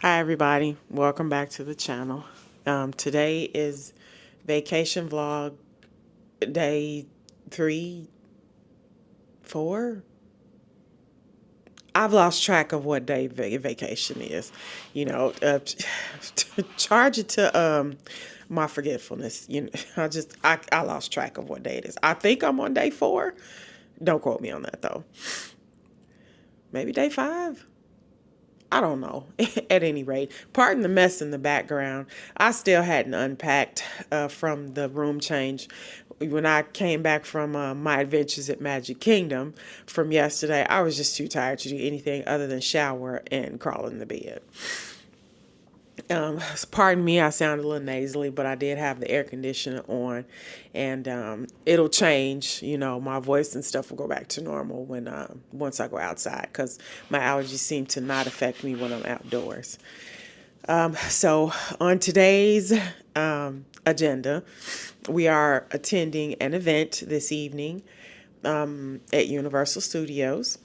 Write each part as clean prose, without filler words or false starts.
Hi everybody, welcome back to the channel. Today is vacation vlog day 3, 4. I've lost track of what day vacation is. You know, charge it to my forgetfulness. You know, I lost track of what day it is. I think I'm on day 4. Don't quote me on that though. Maybe day 5. I don't know. At any rate, pardon the mess in the background. I still hadn't unpacked from the room change. When I came back from my adventures at Magic Kingdom from yesterday, I was just too tired to do anything other than shower and crawl in the bed. Pardon me, I sound a little nasally, but I did have the air conditioner on, and it'll change. You know, my voice and stuff will go back to normal when once I go outside, because my allergies seem to not affect me when I'm outdoors. So on today's agenda, we are attending an event this evening at Universal Studios,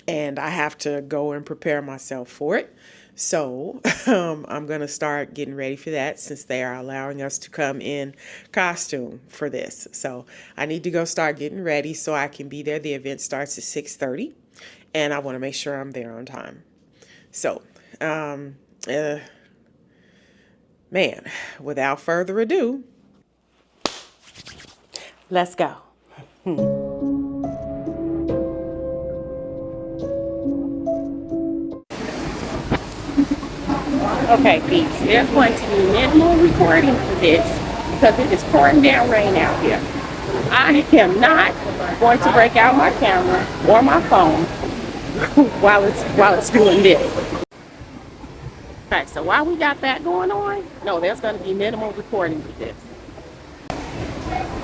and I have to go and prepare myself for it. So I'm going to start getting ready for that since they are allowing us to come in costume for this. So I need to go start getting ready so I can be there. The event starts at 6:30, and I want to make sure I'm there on time. So, man, without further ado, let's go. Okay, peeps, there's going to be minimal recording for this because it is pouring down rain out here. I am not going to break out my camera or my phone while it's doing this. Okay, so while we got that going on, no, there's going to be minimal recording for this.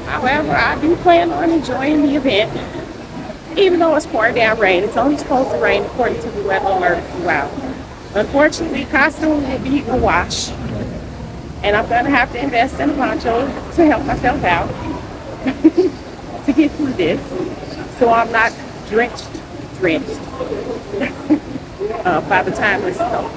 However, I do plan on enjoying the event, even though it's pouring down rain. It's only supposed to rain according to the weather alert throughout. Unfortunately, costume will be a wash, and I'm going to have to invest in a poncho to help myself out to get through this, so I'm not drenched by the time it's over.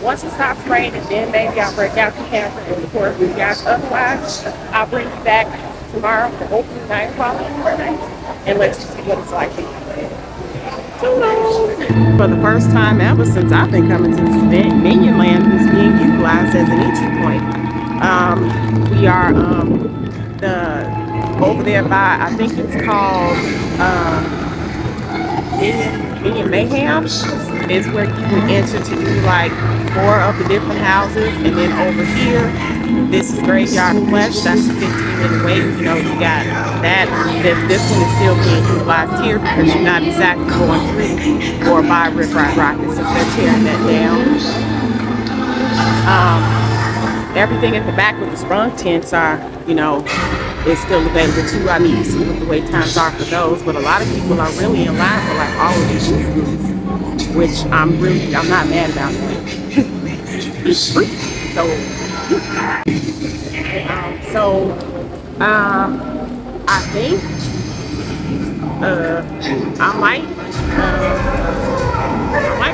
Once it stops raining, then maybe I'll break out the camera and record with you guys. Otherwise, I'll bring you back tomorrow for opening night of Halloween Horror Nights, and let's just see what it's like. For the first time ever since I've been coming to this event, Minion Land is being utilized as an entry point. We are over there by, I think it's called Minion Mayhem, is where you would enter to do like 4 of the different houses, and then over here, this is Graveyard of Flesh. That's a 15-minute wait. You know, you got that. This one is still being utilized here because you're not exactly going through or by Rip Ride Rockets since they're tearing that down. Everything at the back with the sprung tents are, you know, is still available too. I need to see what the wait times are for those, but a lot of people are really in line for like all of these movies, which I'm not mad about that. It's free. I think I might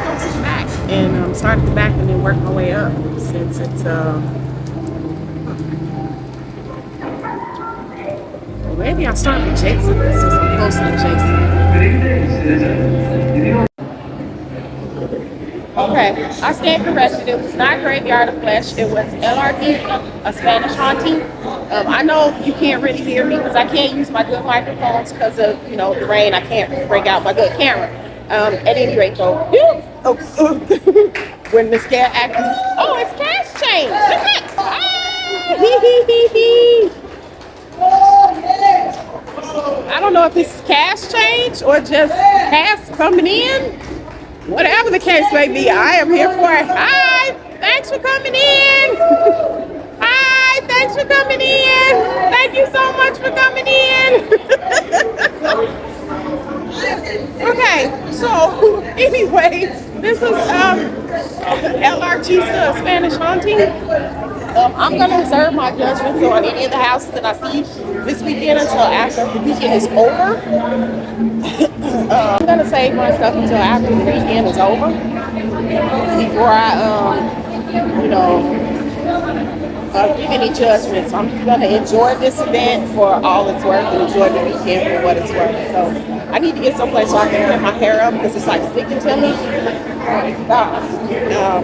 go to the back and start at the back and then work my way up since it's maybe I'll start with Jason since I'm close to Jason. Okay, I stand corrected. It was not Graveyard of Flesh. It was LRT, a Spanish haunting. I know you can't really hear me because I can't use my good microphones because of, you know, the rain. I can't break out my good camera. At any rate, though, when the scare acting, oh, it's cash change. Look I don't know if it's cash change or just cash coming in. Whatever the case may be, I am here for it. Hi, thanks for coming in. Hi, thanks for coming in. Thank you so much for coming in. Okay, so anyway, this is LRT Spanish haunting. I'm going to reserve my judgment on any of the houses that I see this weekend until after the weekend is over. I'm gonna save my stuff until after the weekend is over before I, you know, give any judgments. I'm gonna enjoy this event for all it's worth and enjoy the weekend for what it's worth. So I need to get someplace so I can get my hair up because it's like sticking to me.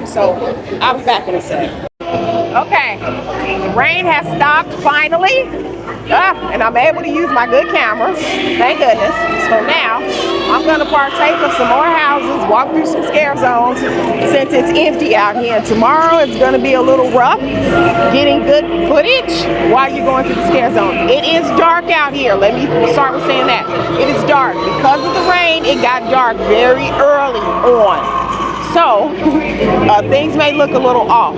So I'll be back in a second. Okay, the rain has stopped finally, and I'm able to use my good camera, thank goodness. So now, I'm gonna partake of some more houses, walk through some scare zones, since it's empty out here. And tomorrow it's gonna be a little rough, getting good footage while you're going through the scare zones. It is dark out here, let me start with saying that. It is dark. Because of the rain, it got dark very early on. So, things may look a little off.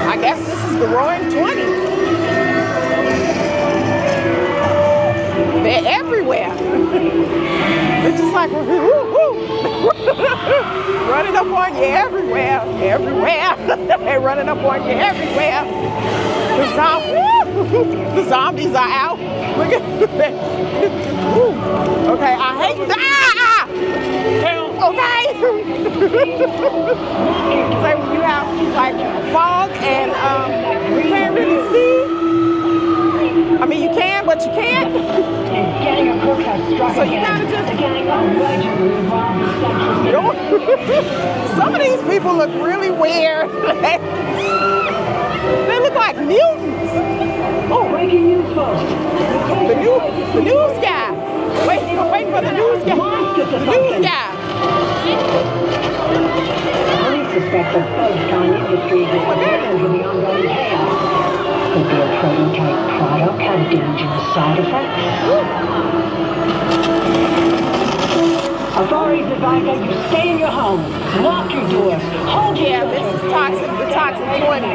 I guess this is the Roaring 20. They're everywhere. They're just like, woo, woo. Running up on you everywhere. They're running up on you everywhere. The zombies are out. Look at that. Okay, I hate that. Okay. Say when you have like fog and you can't really see. I mean, you can, but you can't. So you gotta just. Some of these people look really weird. They look like mutants. Oh, breaking news, folks. The news guy. Wait for the news guy. The news guy. Police suspect that Foxconn Industries is concerned with the ongoing chaos. Could be a prototype product have dangerous side effects. Authorities advise that you stay in your home, lock your doors, hold your this is the toxic 20.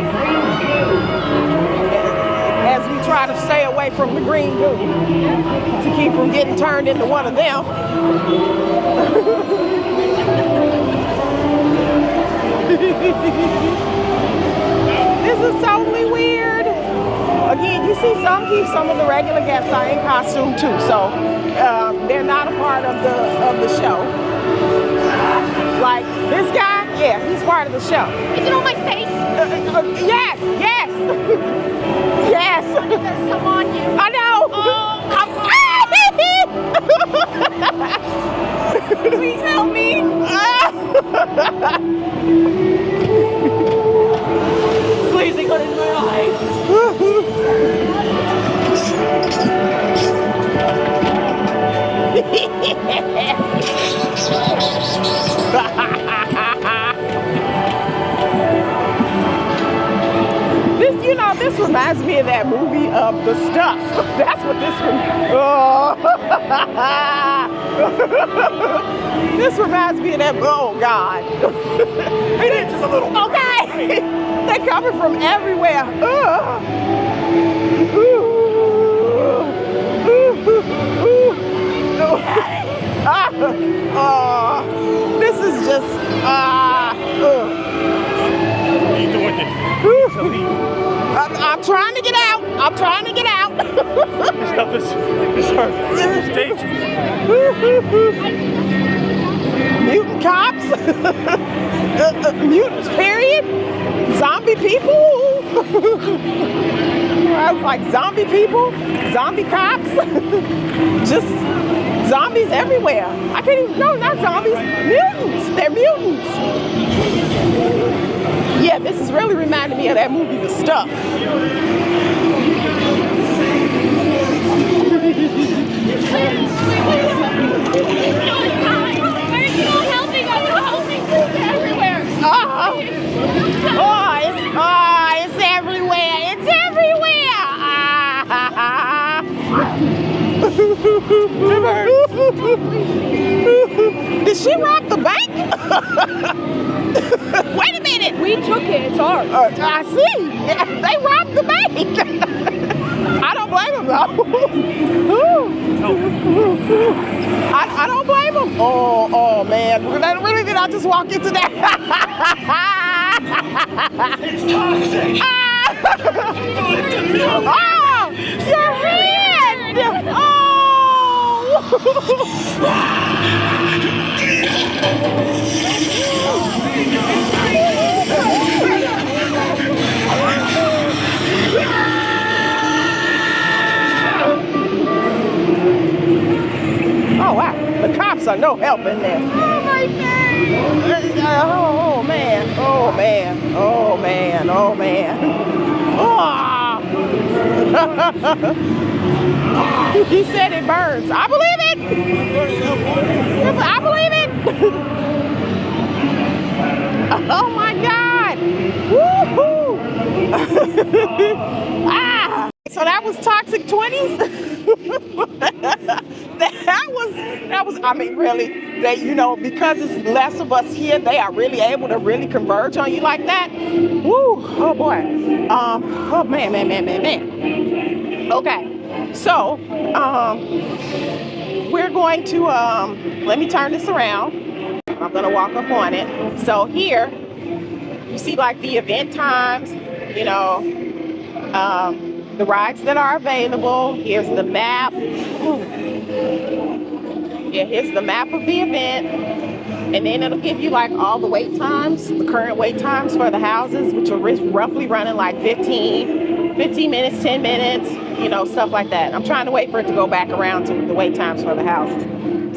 As we try to stay away from the green goo to keep from getting turned into one of them. This is totally weird. Again, you see some of the regular guests are in costume too, so they're not a part of the show. Like this guy, yeah, he's part of the show. Is it on my face? Yes. Yes. There's some on you. I know. Please help me. Please, they got in my eye. This reminds me of that movie of The Stuff. That's what this one. Oh. This reminds me of that. Oh God. It is just a little. Okay. They're coming from everywhere. This is just. What are you doing? I'm trying to get out. This stuff is dangerous. Mutant cops. Mutants, period. Zombie people. I was like, zombie people? Zombie cops? Just zombies everywhere. I can't even, no, not zombies. Mutants. They're mutants. Yeah, this is really reminding me of that movie, The Stuff. It's everywhere. It's everywhere. Did she rob the bank? Wait a minute. We took it. It's ours. I see. They robbed the bank. I don't blame them though. I don't blame them. Oh man. Really did I just walk into that? It's toxic. Oh, your hand! Oh wow, the cops are no help in this. Oh my God! Oh man! Oh man! Oh man! Oh man! Oh. He said it burns. I believe it. I believe it. Oh my God! Woohoo! Ah! So that was toxic 20s. that was. I mean, really, they, you know, because it's less of us here, they are really able to really converge on you like that. Woo! Oh boy. Oh man. Okay. So we're going to let me turn this around. I'm gonna walk up on it. So here, you see like the event times, you know, the rides that are available. Here's the map. Yeah, here's the map of the event. And then it'll give you like all the wait times, the current wait times for the houses, which are roughly running like 15 minutes, 10 minutes, you know, stuff like that. I'm trying to wait for it to go back around to the wait times for the houses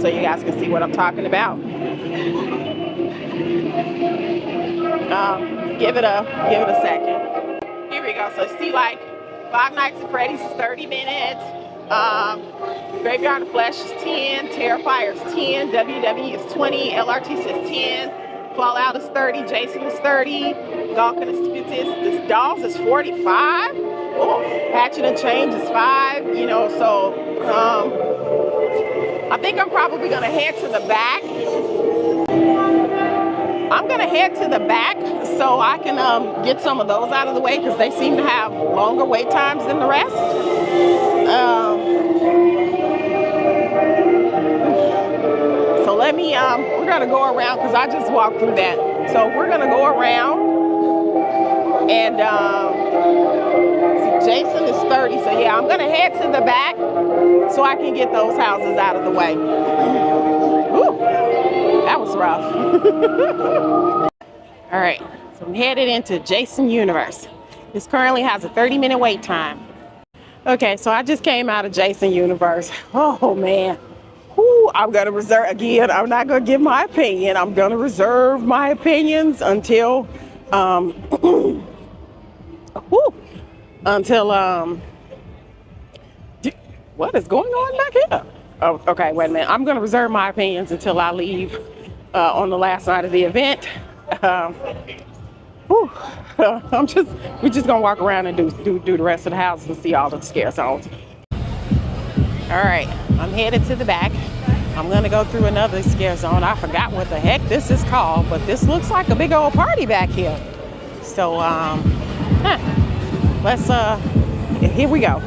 so you guys can see what I'm talking about. Give it a second. Here we go. So see, like Five Nights at Freddy's is 30 minutes. Graveyard of Flesh is 10. Terrifier is 10. WWE is 20. LRT says 10. Fallout is 30. Jason is 30. Gawkin is 50. Dolls is 45. Oh, Hatchet and Change is 5. You know, so I think I'm probably gonna head to the back. I'm gonna head to the back so I can get some of those out of the way because they seem to have longer wait times than the rest. So let me, we're gonna go around because I just walked through that. So we're gonna go around and see, Jason is 30. So yeah, I'm gonna head to the back so I can get those houses out of the way. Ooh, that was rough. All right, so I'm headed into Jason Universe. This currently has a 30-minute wait time. Okay, so I just came out of Jason Universe. Oh man. Whew, I'm gonna reserve, again, I'm not gonna give my opinion. I'm gonna reserve my opinions until, what is going on back here? Oh, okay, wait a minute. I'm gonna reserve my opinions until I leave on the last night of the event. We're just gonna walk around and do the rest of the houses and see all the scare zones. All right, I'm headed to the back. I'm gonna go through another scare zone. I forgot what the heck this is called, but this looks like a big old party back here. So, let's, here we go.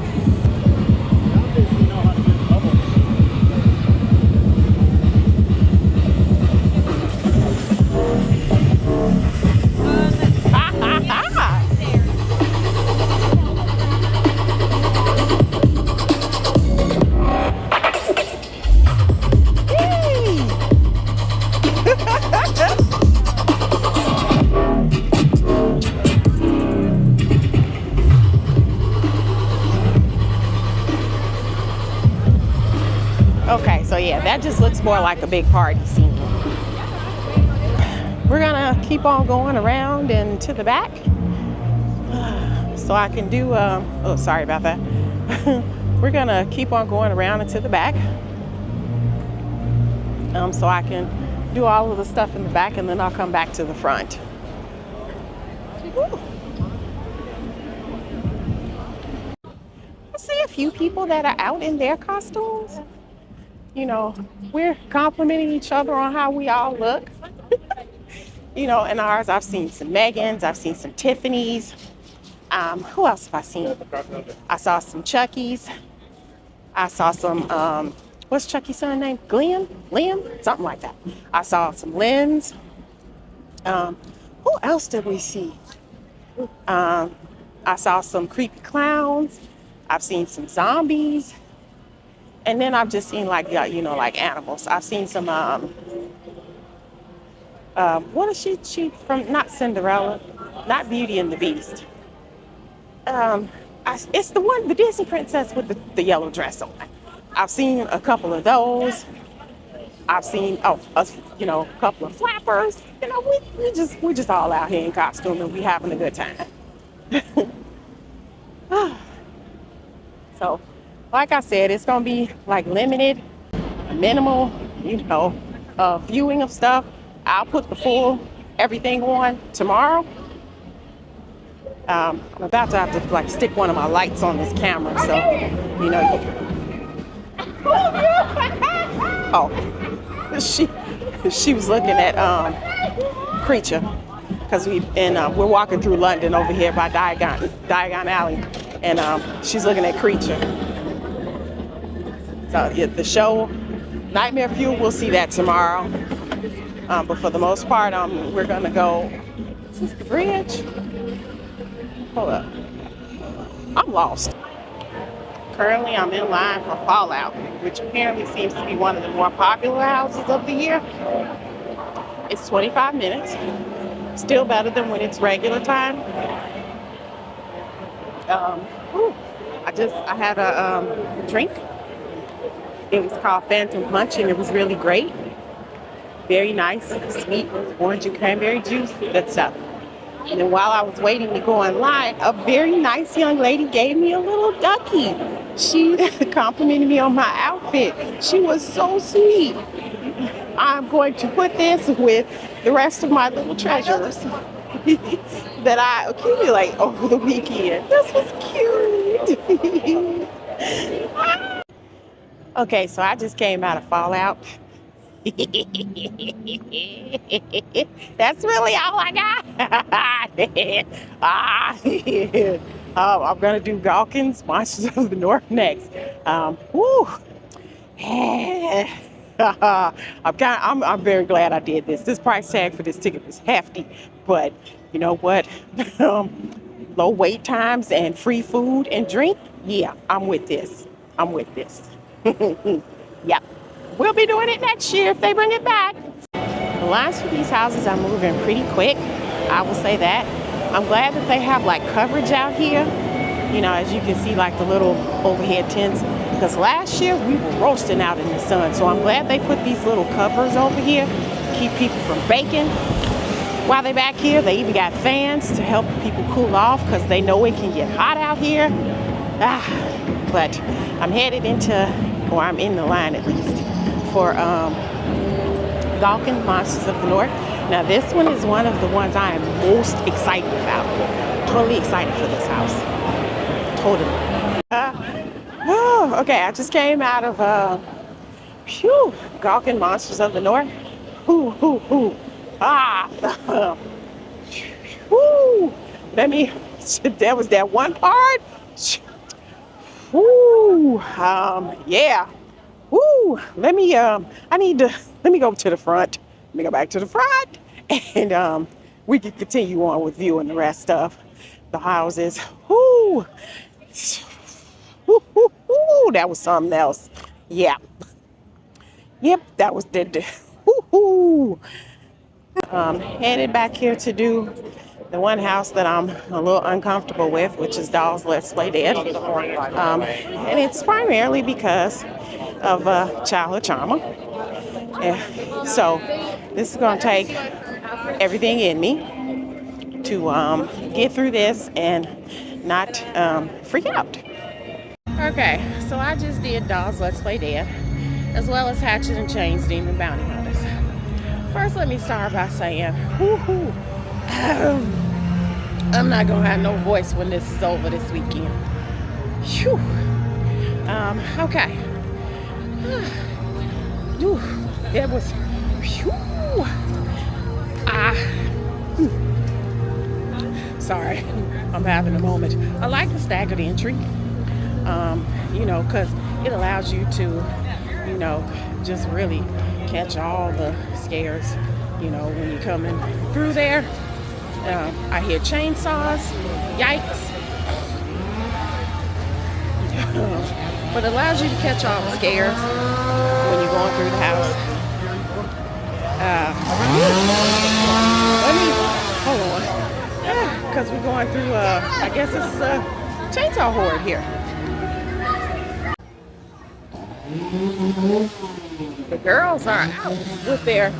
Okay, so yeah, that just looks more like a big party scene. We're gonna keep on going around and to the back so I can do, oh, sorry about that. We're gonna keep on going around and to the back so I can do all of the stuff in the back and then I'll come back to the front. Woo. I see a few people that are out in their costumes. You know, we're complimenting each other on how we all look. You know, in ours, I've seen some Megans, I've seen some Tiffany's. Who else have I seen? I saw some Chucky's. I saw some, what's Chucky's son's name? Liam? Something like that. I saw some Lynn's. Who else did we see? I saw some creepy clowns. I've seen some zombies. And then I've just seen like, yeah, you know, like animals. I've seen some, what is she from? Not Cinderella, not Beauty and the Beast. It's the Disney princess with the yellow dress on. I've seen a couple of those. I've seen, a couple of flappers. You know, we just all out here in costume and we having a good time. So, like I said, it's gonna be like limited, minimal, viewing of stuff. I'll put the full everything on tomorrow. I'm about to have to like stick one of my lights on this camera, so you know. Oh, she was looking at Creature, because we're walking through London over here by Diagon Alley, and she's looking at Creature. So yeah, the show Nightmare Fuel, we'll see that tomorrow. But for the most part, we're gonna go. Is this the bridge? Hold up. I'm lost. Currently, I'm in line for Fallout, which apparently seems to be one of the more popular houses of the year. It's 25 minutes. Still better than when it's regular time. I had a drink. It was called Phantom Punch, and it was really great. Very nice, sweet, orange and cranberry juice, good stuff. And then while I was waiting to go online, a very nice young lady gave me a little ducky. She complimented me on my outfit. She was so sweet. I'm going to put this with the rest of my little treasures that I accumulate over the weekend. This was cute. Okay, so I just came out of Fallout. That's really all I got. I'm gonna do Gawkins, Monsters of the North next. I'm very glad I did this. This price tag for this ticket was hefty, but you know what? Low wait times and free food and drink. Yeah, I'm with this. Yep. We'll be doing it next year if they bring it back. The lines for these houses are moving pretty quick. I will say that. I'm glad that they have like coverage out here. You know, as you can see, like the little overhead tents. Because last year we were roasting out in the sun. So I'm glad they put these little covers over here to keep people from baking. While they're back here, they even got fans to help people cool off because they know it can get hot out here. But I'm headed I'm in the line at least, for Gawkins, Monsters of the North. Now this one is one of the ones I am most excited about. Totally excited for this house. Totally. Okay, I just came out of Gawkins, Monsters of the North. That was that one part. Yeah. Let me go to the front. Let me go back to the front, and we can continue on with viewing the rest of the houses. That was something else. Yeah. Yep, that was the headed back here to do the one house that I'm a little uncomfortable with, which is Dolls Let's Play Dead. And it's primarily because of childhood trauma. So this is going to take everything in me to get through this and not freak out. Okay, so I just did Dolls Let's Play Dead, as well as Hatchet and Chains Demon Bounty Hunters. First, let me start by saying, I'm not gonna have no voice when this is over this weekend. Whew. Okay. It was. Sorry, I'm having a moment. I like the staggered entry. Because it allows you to, just really catch all the scares, when you're coming through there. I hear chainsaws. Yikes. But it allows you to catch all the scares when you're going through the house. Let me, hold on. Because we're going through, I guess it's chainsaw horde here. The girls are out with their...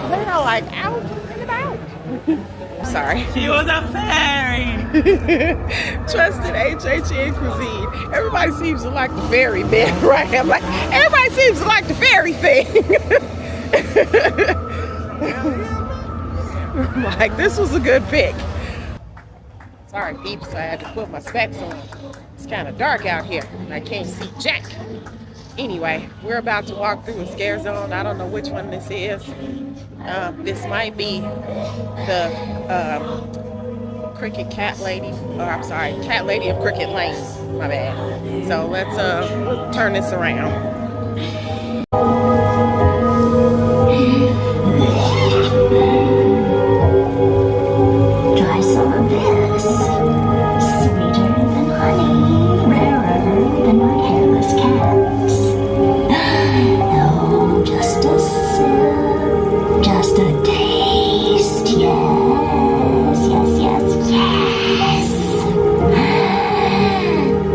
They are like out and about. Sorry. She was a fairy. Trusted HHN cuisine. Everybody seems to like the fairy bit, right? I'm like, everybody seems to like the fairy thing. Like, this was a good pick. Sorry, peeps, I had to put my specs on. It's kind of dark out here, and I can't see jack. Anyway, we're about to walk through a scare zone. I don't know which one this is. This might be the Cricket Cat Lady, or I'm sorry, Cat Lady of Cricket Lane. My bad. So let's turn this around. Try some of this. Sweeter than honey, rarer than our hairless cats. Oh, just a sip, just a taste. Yes, yes, yes, yes.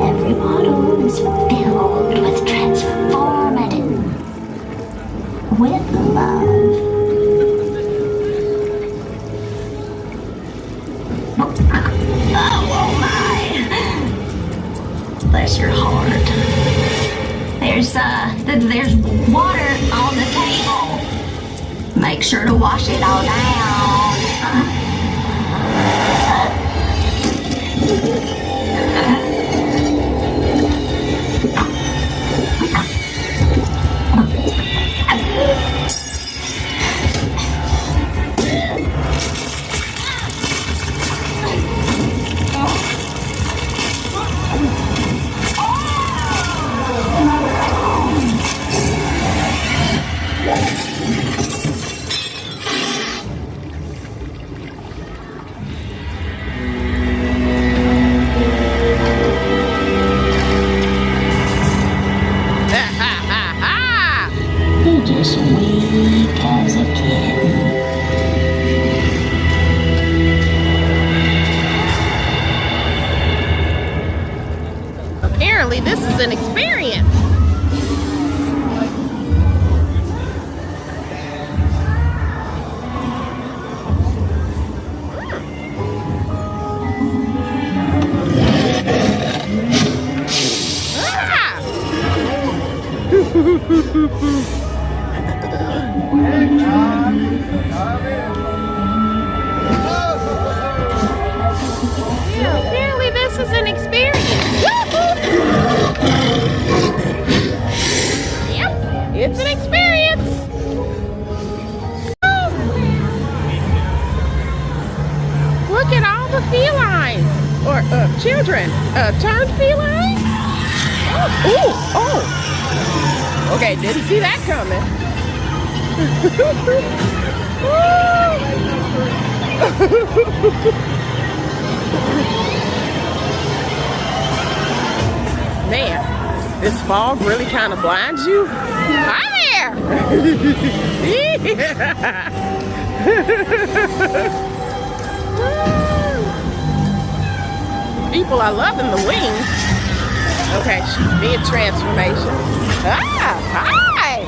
Every bottle is filled with transformative, with love. Oh my! Bless your heart. There's water on the table. Make sure to wash it all down. You're just weak as a kitten. Apparently, this is an experience. Yeah, apparently this is an experience. Yep, it's an experience. Look at all the felines, or children, turned felines. Oh. Okay, didn't see that coming. Man, this fog really kind of blinds you. Hi there! People are loving the wings. Okay, she's mid-transformation. Ah, hi!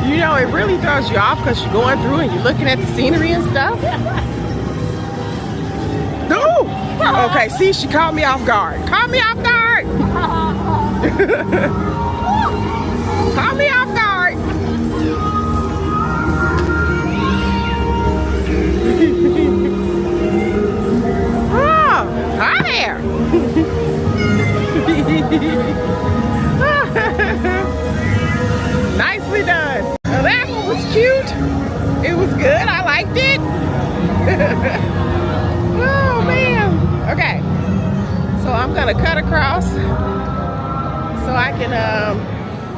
You know, it really throws you off because you're going through and you're looking at the scenery and stuff. No! Okay, see, she caught me off guard. Caught me off guard! Caught me off guard! Nicely done. Well, that one was cute. It was good. I liked it. Oh man. Okay. So I'm gonna cut across so I can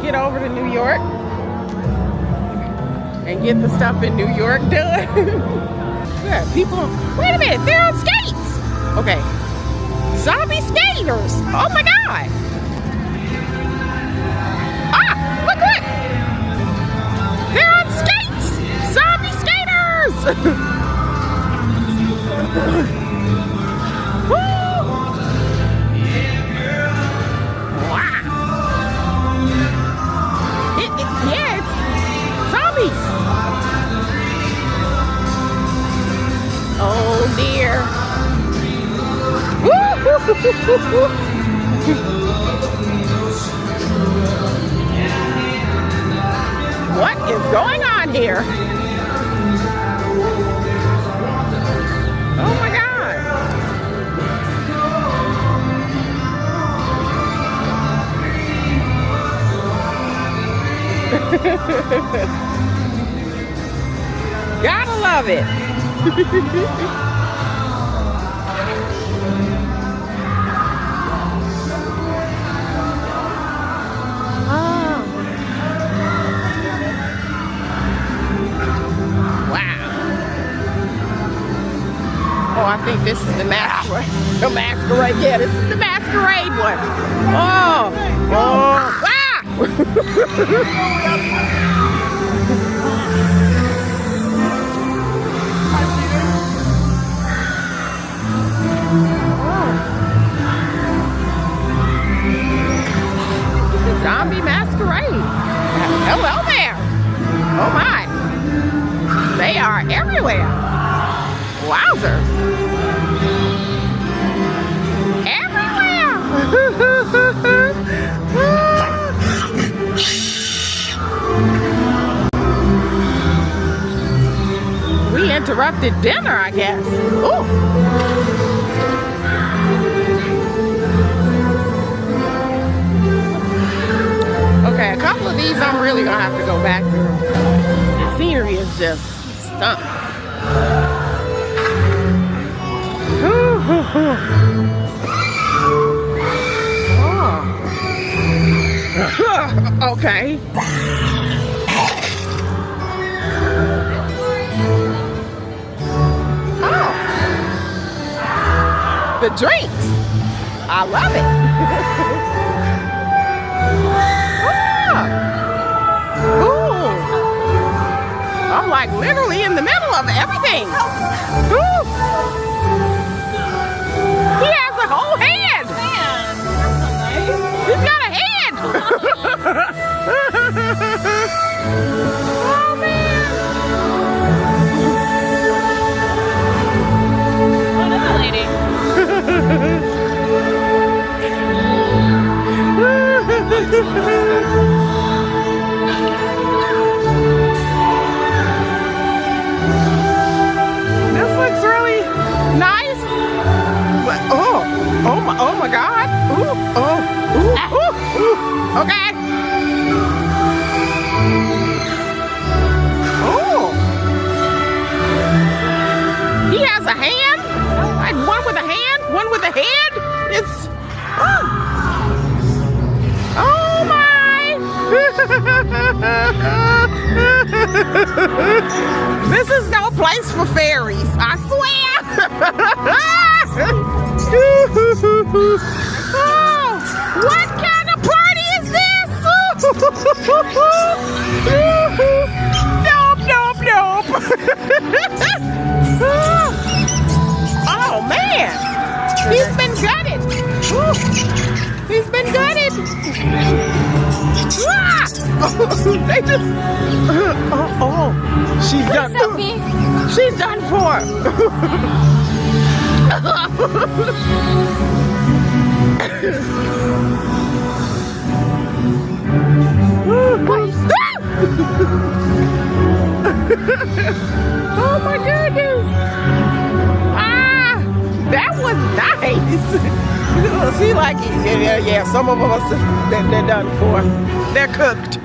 get over to New York and get the stuff in New York done. Yeah, people. Wait a minute. They're on skates. Okay. Zombie skaters. Oh my God. Ah, look. They're on skates. Zombie skaters. Woo. Wow. Yeah, it's zombies. Oh dear. What is going on here? Oh my God. Gotta love it. Oh, I think this is the masquerade. The masquerade. Yeah, this is the masquerade one. Oh. Oh. Ah! The zombie masquerade. Hello there. Oh my. They are everywhere. Wowzers. Everywhere. We interrupted dinner, I guess. Ooh. Okay, a couple of these I'm really gonna have to go back through. The scenery is just stunning. Oh. Okay. Oh. The drinks. I love it. Oh. Ooh. I'm like literally in the middle of everything. Ooh. He has a whole hand. He's got a hand. Oh man. What is it, lady? This looks really nice. Oh my God. Ooh, ooh. Okay. Oh. He has a hand? Like one with a hand? One with a head? It's... Oh my. This is no place for fairies, I swear. Oh, what kind of party is this? Nope. Oh man, he's been gutted. He's been gutted. They just. She's done. She's done for. Oh my goodness! Ah, that was nice. See, like, yeah, some of us, they're done for. They're cooked.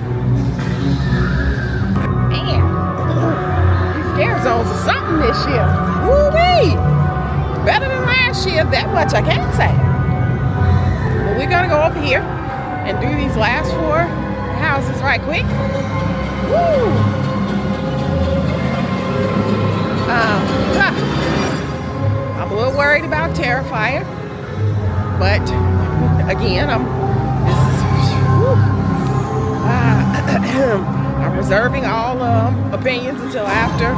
Man, these scare zones are something this year. Woo-wee! Better than last year, that much I can't say. But we're gonna go over here and do these last 4 houses right quick. Woo! I'm a little worried about Terrifier, but again, I'm reserving all opinions until after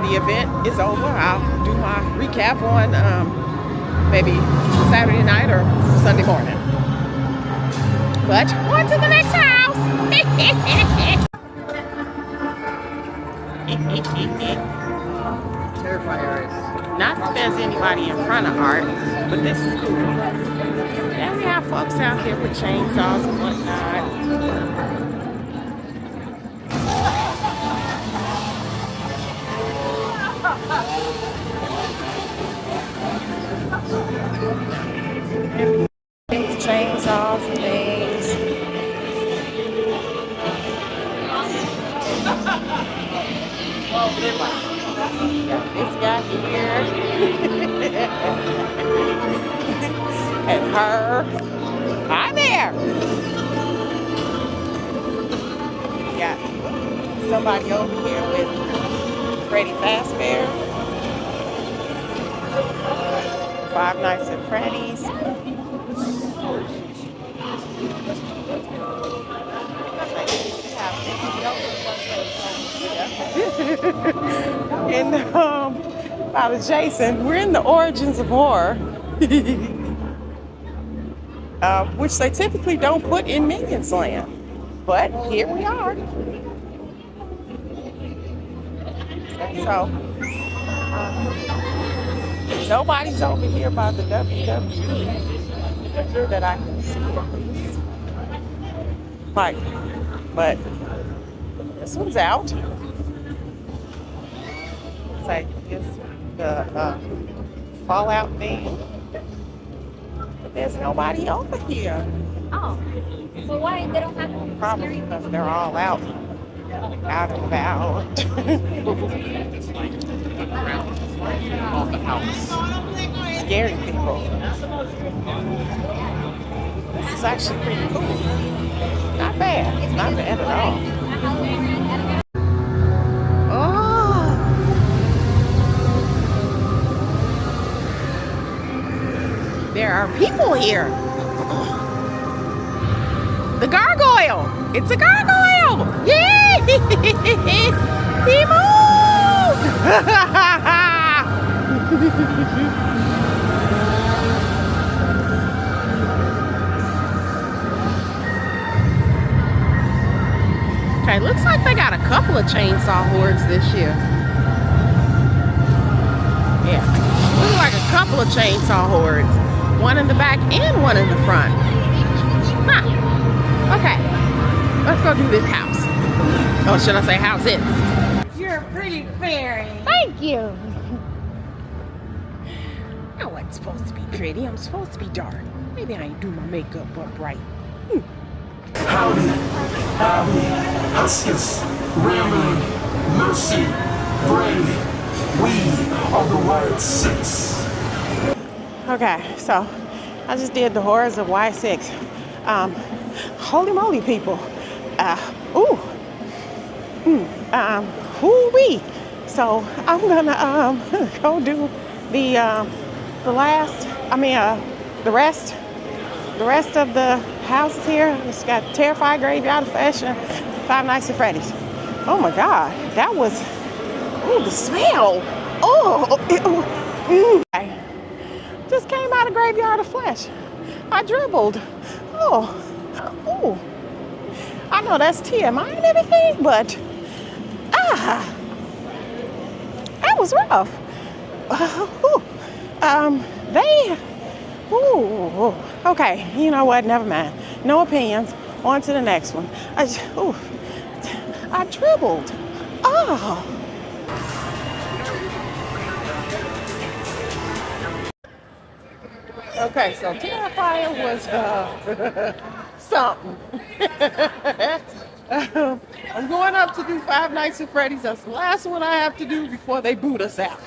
the event is over. I'll do my recap on maybe Saturday night or Sunday morning. But on to the next house. Terrifier is not that there's anybody in front of Art, but this is cool. Then we have folks out here with chainsaws and whatnot. Chainsaws and things. Got this guy here. And her. Hi there. Got somebody over here with Freddy Fazbear. Five Nights at Freddy's. And about Jason, we're in the Origins of Horror, which they typically don't put in Minions Land, but here we are. So nobody's over here by the WWE that I can see at least. Like, but this one's out. It's like it's the Fallout thing. But there's nobody over here. Oh, so why they don't have Probably because they're all out and about. Scaring people. This is actually pretty cool. Not bad. Not bad at all. Oh. There are people here. The gargoyle. It's a gargoyle. Yay! He moved. Okay, looks like they got a couple of chainsaw hordes this year. Yeah, looks like a couple of chainsaw hordes. One in the back and one in the front. Huh. Okay, let's go do this house. Oh, should I say houses? You're a pretty fairy. Thank you. I wasn't supposed to be pretty. I'm supposed to be dark. Maybe I ain't do my makeup up right. Howdy, Abby, Huskus, Rambling, Mercy, Bray, we are the White Six. Okay, so I just did the horrors of Y6. Holy moly, people. Woo-wee. So I'm gonna go do the rest of the houses here. It's got Terrifier, Graveyard of Flesh, and Five Nights at Freddy's. Oh my God, that was, the smell. I just came out of Graveyard of Flesh. I dribbled. I know that's TMI and everything, but that was rough. Okay, you know what? Never mind. No opinions. On to the next one. I dribbled. Okay, so Terrifier was something. I'm going up to do Five Nights at Freddy's. That's the last one I have to do before they boot us out.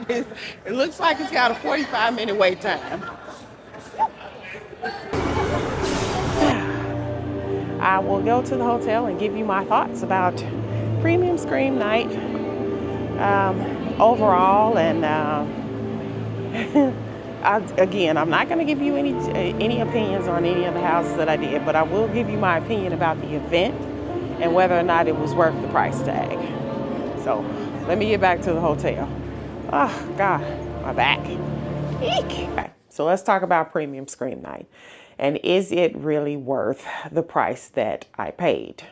It looks like it's got a 45-minute wait time. I will go to the hotel and give you my thoughts about Premium Scream Night overall. And again, I'm not going to give you any opinions on any of the houses that I did, but I will give you my opinion about the event and whether or not it was worth the price tag. So let me get back to the hotel. Oh God, my back. Eek. Okay, so let's talk about Premium Scream Night. And is it really worth the price that I paid?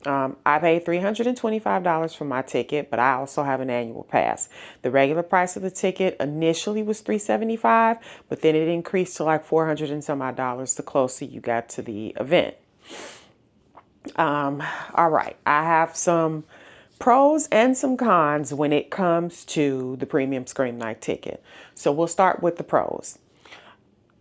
I paid $325 for my ticket, but I also have an annual pass. The regular price of the ticket initially was $375, but then it increased to like $400 and some odd the closer you got to the event. All right, I have some pros and some cons when it comes to the Premium Scream Night ticket. So we'll start with the pros.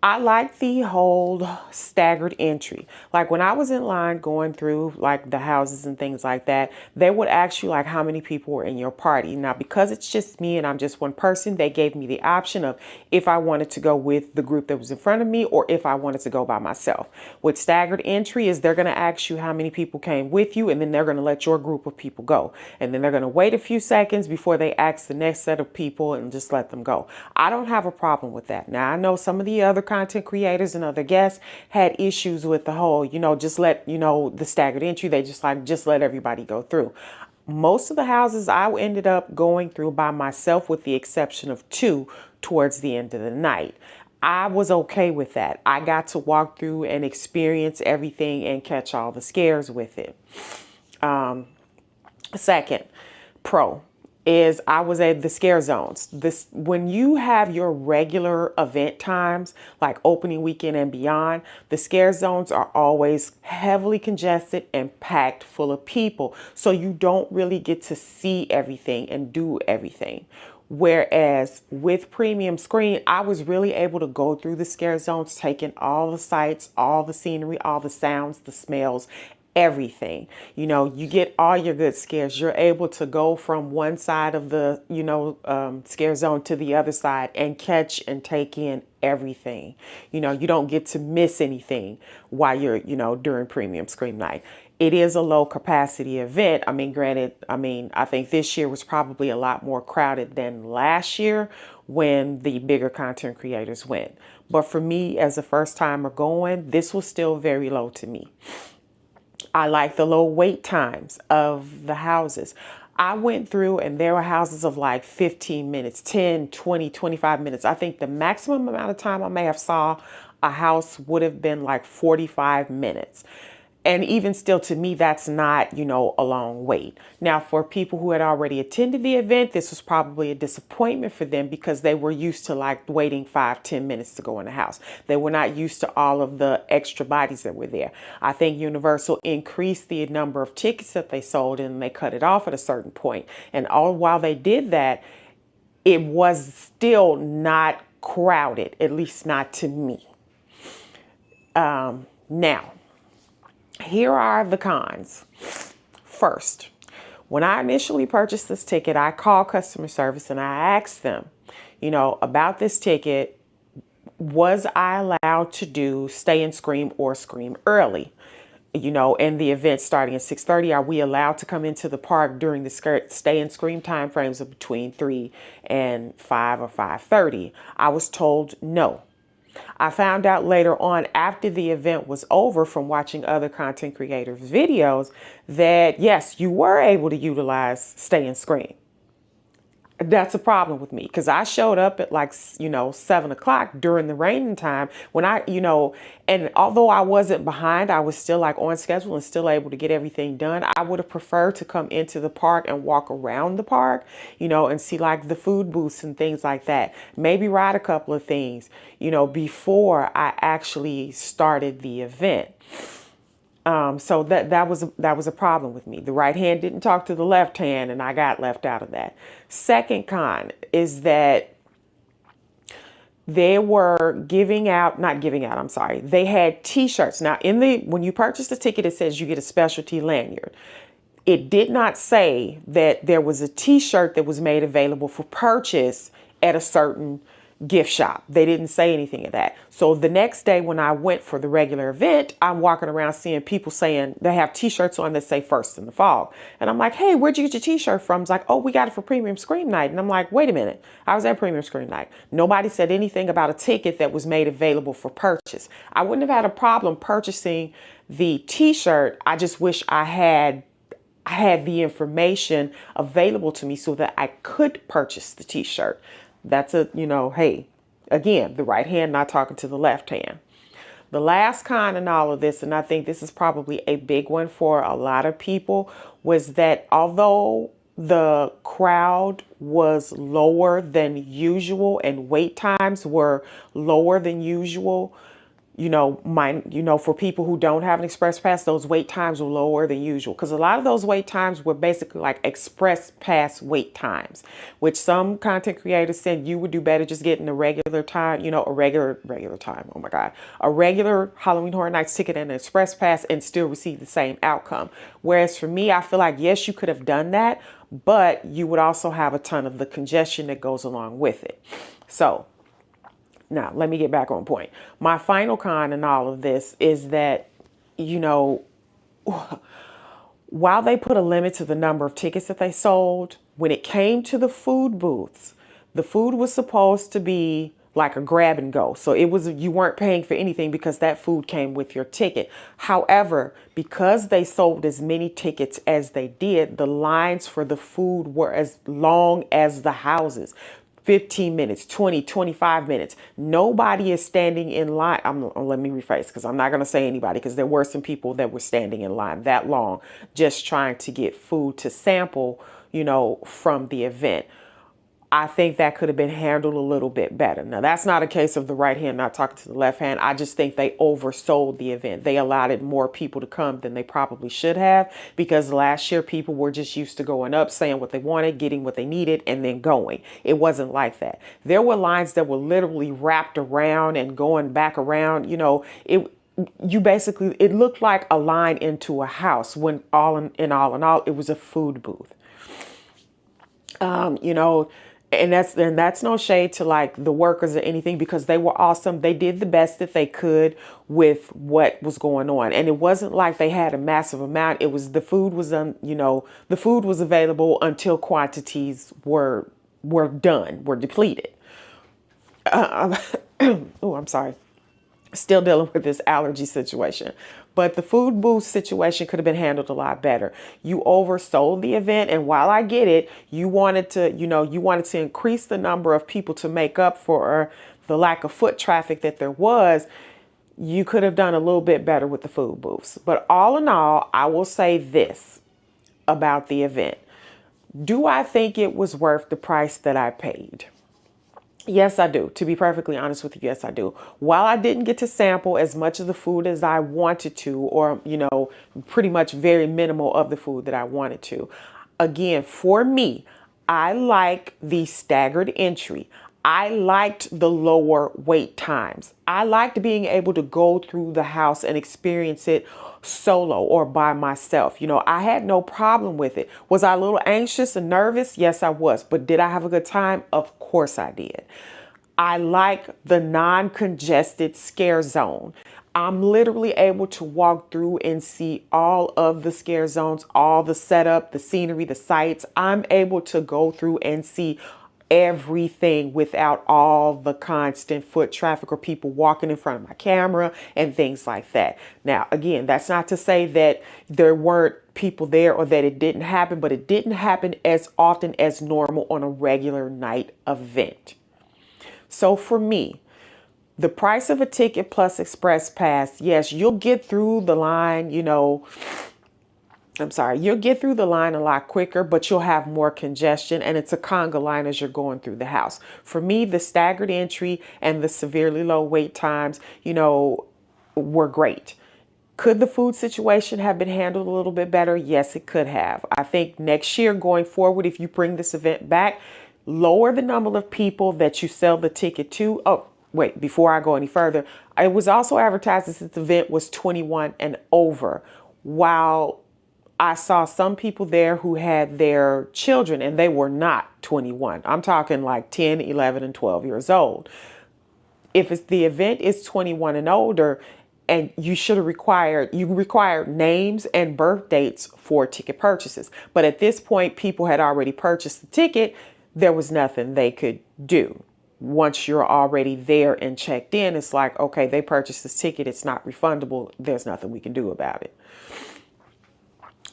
I like the whole staggered entry. Like when I was in line going through like the houses and things like that, they would ask you like how many people were in your party. Now, because it's just me and I'm just one person, they gave me the option of if I wanted to go with the group that was in front of me or if I wanted to go by myself. With staggered entry is they're going to ask you how many people came with you, and then they're going to let your group of people go. And then they're going to wait a few seconds before they ask the next set of people and just let them go. I don't have a problem with that. Now, I know some of the other content creators and other guests had issues with the whole, just let, the staggered entry. They just let everybody go through. Most of the houses I ended up going through by myself, with the exception of 2 towards the end of the night. I was okay with that. I got to walk through and experience everything and catch all the scares with it. Second pro is I was at the scare zones. When you have your regular event times, like opening weekend and beyond, the scare zones are always heavily congested and packed full of people. So you don't really get to see everything and do everything. Whereas with Premium Scream, I was really able to go through the scare zones, taking all the sights, all the scenery, all the sounds, the smells, everything. You get all your good scares. You're able to go from one side of the, scare zone to the other side and catch and take in everything. You don't get to miss anything while you're, during Premium Scream Night. It is a low capacity event. Granted, I think this year was probably a lot more crowded than last year when the bigger content creators went. But for me, as a first timer going, this was still very low to me. I like the low wait times of the houses. I went through and there were houses of like 15 minutes, 10, 20, 25 minutes. I think the maximum amount of time I may have saw a house would have been like 45 minutes. And even still, to me, that's not, a long wait. Now, for people who had already attended the event, this was probably a disappointment for them because they were used to like waiting 5-10 minutes to go in the house. They were not used to all of the extra bodies that were there. I think Universal increased the number of tickets that they sold and they cut it off at a certain point. And while they did that, it was still not crowded, at least not to me. Now, here are the cons. First, when I initially purchased this ticket, I called customer service and I asked them, about this ticket. Was I allowed to do Stay and Scream or Scream early? And the event starting at 6:30, are we allowed to come into the park during the Stay and Scream time frames of between 3 and 5 or 5:30? I was told no. I found out later on after the event was over from watching other content creators' videos that yes, you were able to utilize Stay and Scream. That's a problem with me because I showed up at like, 7 o'clock during the raining time when and although I wasn't behind, I was still like on schedule and still able to get everything done. I would have preferred to come into the park and walk around the park, and see like the food booths and things like that. Maybe ride a couple of things, before I actually started the event. So that was a problem with me. The right hand didn't talk to the left hand and I got left out of that. Second con is that they were giving out, not giving out, I'm sorry. They had t-shirts. Now when you purchase the ticket, it says you get a specialty lanyard. It did not say that there was a t-shirt that was made available for purchase at a certain gift shop. They didn't say anything of that. So the next day when I went for the regular event, I'm walking around seeing people saying they have t-shirts on that say First in the Fog. And I'm like, hey, where'd you get your t-shirt from? It's like, oh, we got it for Premium Scream Night. And I'm like, wait a minute. I was at Premium Scream Night. Nobody said anything about a ticket that was made available for purchase. I wouldn't have had a problem purchasing the t-shirt. I just wish I had the information available to me so that I could purchase the t-shirt. That's hey, again, the right hand not talking to the left hand. The last con in all of this, and I think this is probably a big one for a lot of people, was that although the crowd was lower than usual and wait times were lower than usual, for people who don't have an express pass, those wait times were lower than usual because a lot of those wait times were basically like express pass wait times, which some content creators said you would do better just getting a regular time, a regular time. Oh my God, a regular Halloween Horror Nights ticket and an express pass and still receive the same outcome. Whereas for me, I feel like, yes, you could have done that, but you would also have a ton of the congestion that goes along with it. So now, let me get back on point. My final con in all of this is that, while they put a limit to the number of tickets that they sold, when it came to the food booths, the food was supposed to be like a grab and go. So you weren't paying for anything because that food came with your ticket. However, because they sold as many tickets as they did, the lines for the food were as long as the houses. 15 minutes, 20, 25 minutes. Nobody is standing in line. Let me rephrase because I'm not going to say anybody because there were some people that were standing in line that long just trying to get food to sample, from the event. I think that could have been handled a little bit better. Now, that's not a case of the right hand not talking to the left hand. I just think they oversold the event. They allowed more people to come than they probably should have because last year people were just used to going up, saying what they wanted, getting what they needed, and then going. It wasn't like that. There were lines that were literally wrapped around and going back around. It looked like a line into a house when all in all, it was a food booth. And that's no shade to like the workers or anything because they were awesome. They did the best that they could with what was going on. And it wasn't like they had a massive amount. It was the food was available until quantities were depleted. Oh, I'm sorry. Still dealing with this allergy situation. But the food booth situation could have been handled a lot better. You oversold the event. And while I get it, you wanted to increase the number of people to make up for the lack of foot traffic that there was. You could have done a little bit better with the food booths. But all in all, I will say this about the event. Do I think it was worth the price that I paid? Yes, I do. To be perfectly honest with you, yes, I do. While I didn't get to sample as much of the food as I wanted to, or, pretty much very minimal of the food that I wanted to. Again, for me, I like the staggered entry. I liked the lower wait times. I liked being able to go through the house and experience it solo or by myself. I had no problem with it. Was I a little anxious and nervous? Yes, I was. But did I have a good time? Of course I did. I like the non-congested scare zone. I'm literally able to walk through and see all of the scare zones, all the setup, the scenery, the sights. I'm able to go through and see everything without all the constant foot traffic or people walking in front of my camera and things like that. Now, again, that's not to say that there weren't people there or that it didn't happen, but it didn't happen as often as normal on a regular night event. So for me, the price of a ticket plus express pass, yes, you'll get through the line, you'll get through the line a lot quicker, but you'll have more congestion and it's a conga line as you're going through the house. For me, the staggered entry and the severely low wait times, were great. Could the food situation have been handled a little bit better? Yes, it could have. I think next year going forward, if you bring this event back, lower the number of people that you sell the ticket to. Oh, wait, before I go any further, it was also advertised that this event was 21 and over. While I saw some people there who had their children and they were not 21. I'm talking like 10, 11, and 12 years old. If the event is 21 and older, and you required names and birth dates for ticket purchases. But at this point, people had already purchased the ticket. There was nothing they could do. Once you're already there and checked in, it's like, okay, they purchased this ticket. It's not refundable. There's nothing we can do about it.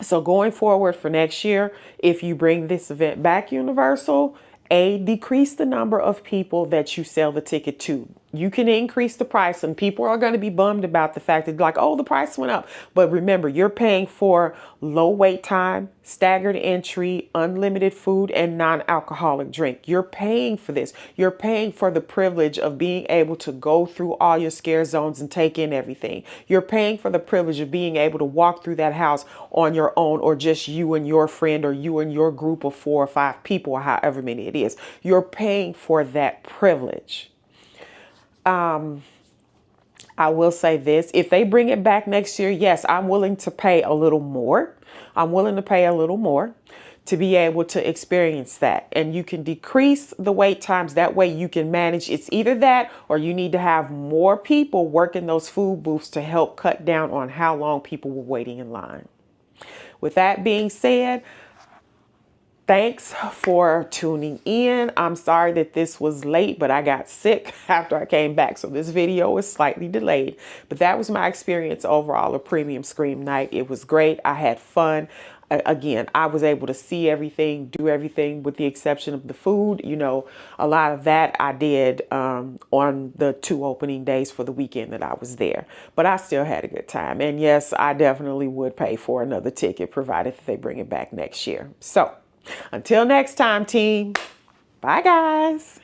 So going forward for next year, if you bring this event back, Universal, decrease the number of people that you sell the ticket to. You can increase the price, and people are going to be bummed about the fact that, like, oh, the price went up. But remember, you're paying for low wait time, staggered entry, unlimited food, and non-alcoholic drink. You're paying for this. You're paying for the privilege of being able to go through all your scare zones and take in everything. You're paying for the privilege of being able to walk through that house on your own, or just you and your friend, or you and your group of 4 or 5 people, or however many it is. You're paying for that privilege. I will say this, if they bring it back next year, yes, I'm willing to pay a little more. I'm willing to pay a little more to be able to experience that. And you can decrease the wait times. That way you can manage. It's either that, or you need to have more people working those food booths to help cut down on how long people were waiting in line. With that being said, thanks for tuning in. I'm sorry that this was late, but I got sick after I came back, so this video is slightly delayed. But that was my experience overall of Premium Scream Night. It was great. I had fun. Again, I was able to see everything, do everything with the exception of the food. You know, a lot of that I did on the 2 opening days for the weekend that I was there. But I still had a good time. And yes, I definitely would pay for another ticket, provided that they bring it back next year. So until next time, team. Bye, guys.